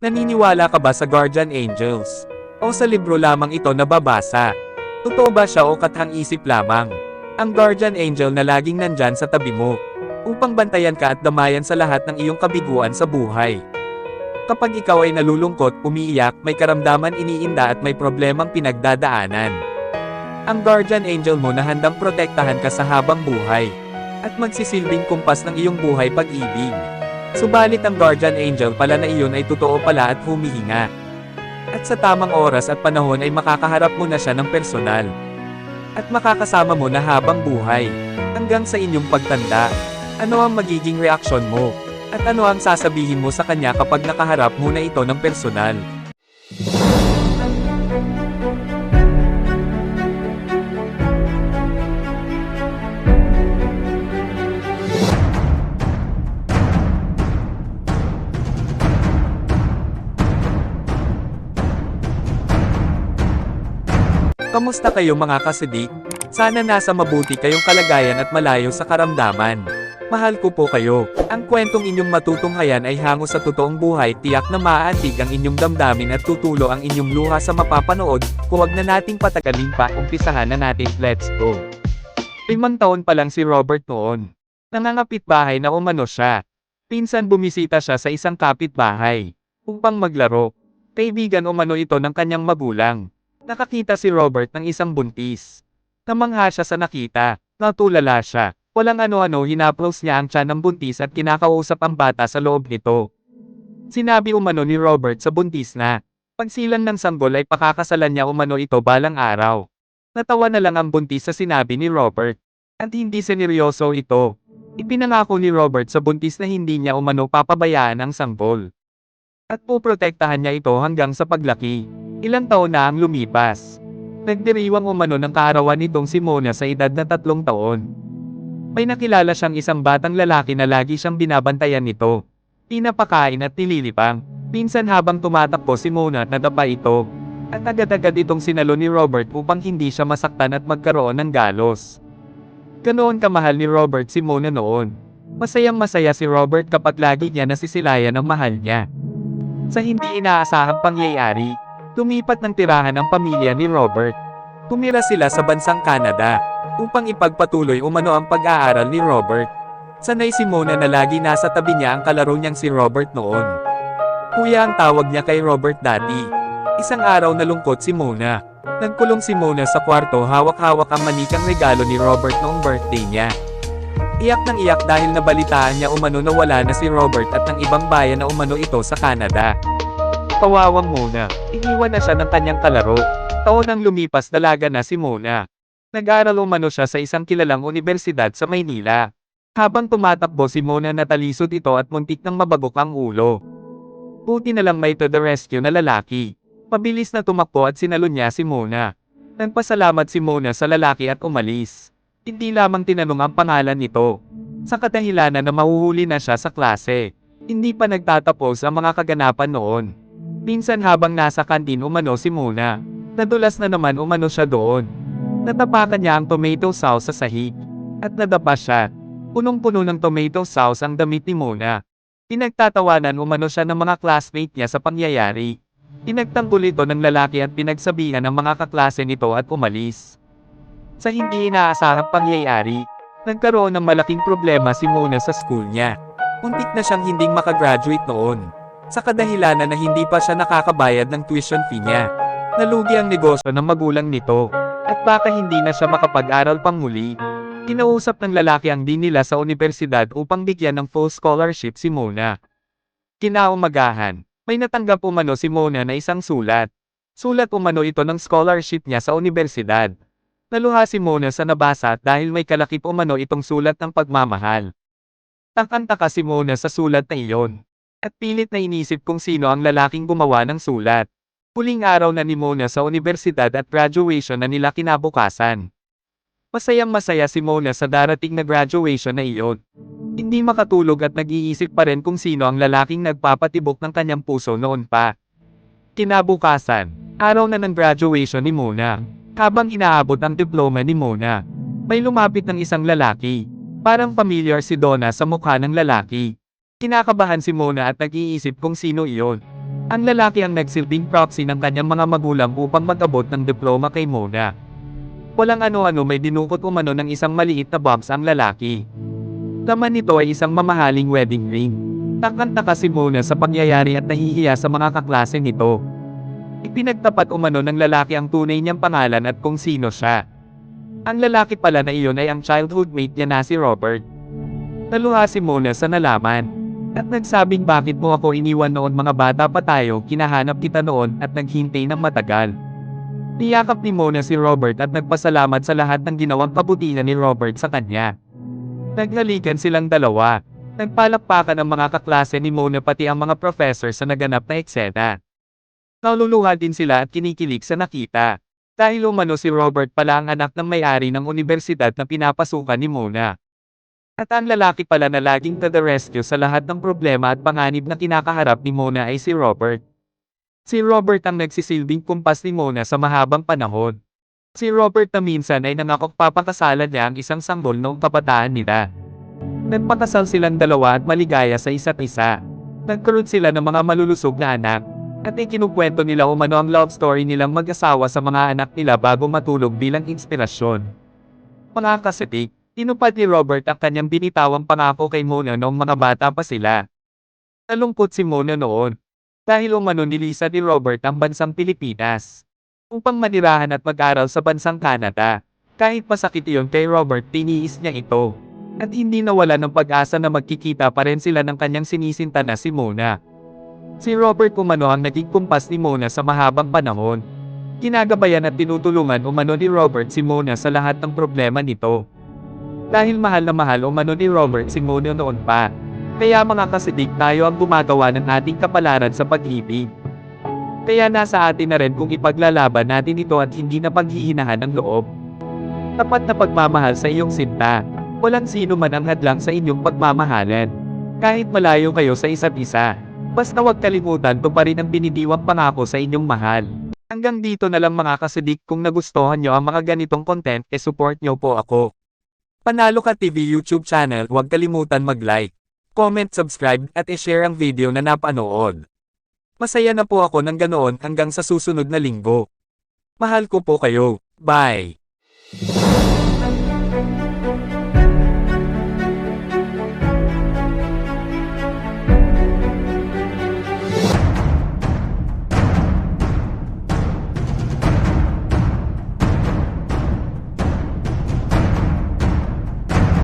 Naniniwala ka ba sa guardian angels? O sa libro lamang ito nababasa? Totoo ba siya o kathang isip lamang? Ang guardian angel na laging nandyan sa tabi mo, upang bantayan ka at damayan sa lahat ng iyong kabiguan sa buhay. Kapag ikaw ay nalulungkot, umiiyak, may karamdaman iniinda at may problemang pinagdadaanan, ang guardian angel mo na handang protektahan ka sa habang buhay, at magsisilbing kumpas ng iyong buhay pag-ibig. Subalit ang guardian angel pala na iyon ay totoo pala at humihinga. At sa tamang oras at panahon ay makakaharap mo na siya ng personal. At makakasama mo na habang buhay, hanggang sa inyong pagtanda. Ano ang magiging reaksyon mo? At ano ang sasabihin mo sa kanya kapag nakaharap mo na ito ng personal? Kamusta kayo mga kasidik? Sana nasa mabuti kayong kalagayan at malayo sa karamdaman. Mahal ko po kayo. Ang kwentong inyong matutunghayan ay hango sa totoong buhay, tiyak na maaantig ang inyong damdamin at tutulo ang inyong luha sa mapapanood. Huwag na nating patagalin pa, umpisahan na natin, let's go. 5 taon pa lang si Robert noon. Nangangapit bahay na umano siya. Pinsan bumisita siya sa isang kapitbahay upang maglaro. Kaibigan umano ito ng kanyang magulang. Nakakita si Robert ng isang buntis. Namangha siya sa nakita, natulala siya. Walang ano-ano, hinaplos niya ang tiyan ng buntis at kinakausap ang bata sa loob nito. Sinabi umano ni Robert sa buntis na, pagsilang ng sanggol ay pakakasalan niya umano ito balang araw. Natawa na lang ang buntis sa sinabi ni Robert. At hindi seneryoso ito. Ipinangako ni Robert sa buntis na hindi niya umano papabayaan ang sanggol. At poprotektahan niya ito hanggang sa paglaki. Ilang taon na ang lumipas. Nagdiriwang umano ng kaarawan nitong si Mona sa edad na 3 taon. May nakilala siyang isang batang lalaki na lagi siyang binabantayan nito. Pinapakain at nililipang. Pinsan habang tumatakbo si Mona, nadapa ito. At agad-agad itong sinalo ni Robert upang hindi siya masaktan at magkaroon ng galos. Ganoon kamahal ni Robert si Mona noon. Masayang masaya si Robert kapag lagi niya nasisilayan ang mahal niya. Sa hindi inaasahang pangyayari, lumipat ng tirahan ang pamilya ni Robert. Tumira sila sa bansang Canada, upang ipagpatuloy umano ang pag-aaral ni Robert. Sanay si Mona na lagi nasa tabi niya ang kalaro niyang si Robert noon. Kuya ang tawag niya kay Robert dati. Isang araw nalungkot si Mona. Nagkulong si Mona sa kwarto, hawak-hawak ang manikang regalo ni Robert noong birthday niya. Iyak ng iyak dahil nabalitaan niya umano na wala na si Robert at ng ibang bayan na umano ito sa Canada. Kawawang Mona, iniwan na siya ng kanyang kalaro. Taon ang lumipas, dalaga na si Mona. Nag-aral umano siya sa isang kilalang universidad sa Maynila. Habang tumatakbo si Mona, natalisod ito at muntik nang mabagok ang ulo. Buti na lang may to the rescue na lalaki. Mabilis na tumakbo at sinalo niya si Mona. Nagpasalamat si Mona sa lalaki at umalis. Hindi lamang tinanong ang pangalan nito. Sa kadahilanan na mahuhuli na siya sa klase. Hindi pa nagtatapos ang mga kaganapan noon. Minsan habang nasa kantin umano si Mona, nadulas na naman umano siya doon. Natapakan niya ang tomato sauce sa sahig. At nadapa siya. Punong-puno ng tomato sauce ang damit ni Mona. Pinagtatawanan umano siya ng mga classmate niya sa pangyayari. Pinagtanggol ito ng lalaki at pinagsabihan ng mga kaklase nito at umalis. Sa hindi inaasahang pangyayari, nagkaroon ng malaking problema si Mona sa school niya. Muntik na siyang hinding makagraduate noon. Sa kadahilanan na hindi pa siya nakakabayad ng tuition fee niya. Nalugi ang negosyo ng magulang nito. At baka hindi na siya makapag-aral pang muli. Kinausap ng lalaki ang dean nila sa universidad upang bigyan ng full scholarship si Mona. Kinaumagahan, may natanggap umano si Mona na isang sulat. Sulat umano ito ng scholarship niya sa universidad. Naluha si Mona sa nabasa dahil may kalakip umano itong sulat ng pagmamahal. Takang-taka si Mona sa sulat na iyon. At pilit na inisip kung sino ang lalaking gumawa ng sulat. Huling araw na ni Mona sa universidad at graduation na nila kinabukasan. Masayang masaya si Mona sa darating na graduation na iyon. Hindi makatulog at nag-iisip pa rin kung sino ang lalaking nagpapatibok ng kanyang puso noon pa. Kinabukasan, araw na ng graduation ni Mona. Habang inaabot ang diploma ni Mona, may lumapit ng isang lalaki. Parang familiar si Donna sa mukha ng lalaki. Kinakabahan si Mona at nag-iisip kung sino iyon. Ang lalaki ang nagsilbing proxy ng kanyang mga magulang upang mag-abot ng diploma kay Mona. Walang ano-ano may dinukot umano ng isang maliit na box ang lalaki. Laman nito ay isang mamahaling wedding ring. Takang-taka si Mona sa pangyayari at nahihiya sa mga kaklase nito. Ipinagtapat umano ng lalaki ang tunay niyang pangalan at kung sino siya. Ang lalaki pala na iyon ay ang childhood mate niya na si Robert. Naluha si Mona sa nalaman. At nagsabing bakit mo ako iniwan noon, mga bata pa tayo, kinahanap kita noon at naghintay ng matagal. Niyakap ni Mona si Robert at nagpasalamat sa lahat ng ginawang kabutihan ni Robert sa kanya. Naghalikan silang dalawa. Nagpalakpakan ang mga kaklase ni Mona pati ang mga professor sa naganap na eksena. Naluluha din sila at kinikilig sa nakita. Dahil umano si Robert pala ang anak ng may-ari ng universidad na pinapasukan ni Mona. At ang lalaki pala na laging to the rescue sa lahat ng problema at panganib na kinakaharap ni Mona ay si Robert. Si Robert ang nagsisilbing kumpas ni Mona sa mahabang panahon. Si Robert na minsan ay nangakong papakasalan niya ang isang sanggol noong kabataan nila. Nagpakasal silang dalawa at maligaya sa isa't isa. Nagkaroon sila ng mga malulusog na anak. At ikinukwento nila umano ang love story nilang mag-asawa sa mga anak nila bago matulog bilang inspirasyon. Mga kasitik, tinupad ni Robert ang kanyang binitawang pangako kay Mona noong mga bata pa sila. Nalungkot si Mona noon. Dahil umano nilisan ni Robert ang bansang Pilipinas upang manirahan at mag-aral sa bansang Canada. Kahit masakit iyon kay Robert, tiniis niya ito. At hindi nawala ng pag-asa na magkikita pa rin sila ng kanyang sinisinta na si Mona. Si Robert umano ang naging kumpas ni Mona sa mahabang panahon. Ginagabayan at tinutulungan umano ni Robert si Mona sa lahat ng problema nito. Dahil mahal na mahal umano ni Robert si Mona noon pa. Kaya mga kasidik, tayo ang gumagawa ng ating kapalaran sa pag-ibig. Kaya nasa atin na rin kung ipaglalaban natin ito at hindi na paghihinahan ng loob. Tapat na pagmamahal sa iyong sinta. Walang sino man ang hadlang sa inyong pagmamahalan. Kahit malayo kayo sa isa't isa. Basta huwag kalimutan to pa rin ang binidiwang pangako sa inyong mahal. Hanggang dito na lang mga kasidik, kung nagustuhan nyo ang mga ganitong content, support nyo po ako. Panalo Ka TV YouTube channel, huwag kalimutan mag-like, comment, subscribe, at i-share ang video na napanood. Masaya na po ako ng ganoon hanggang sa susunod na linggo. Mahal ko po kayo. Bye!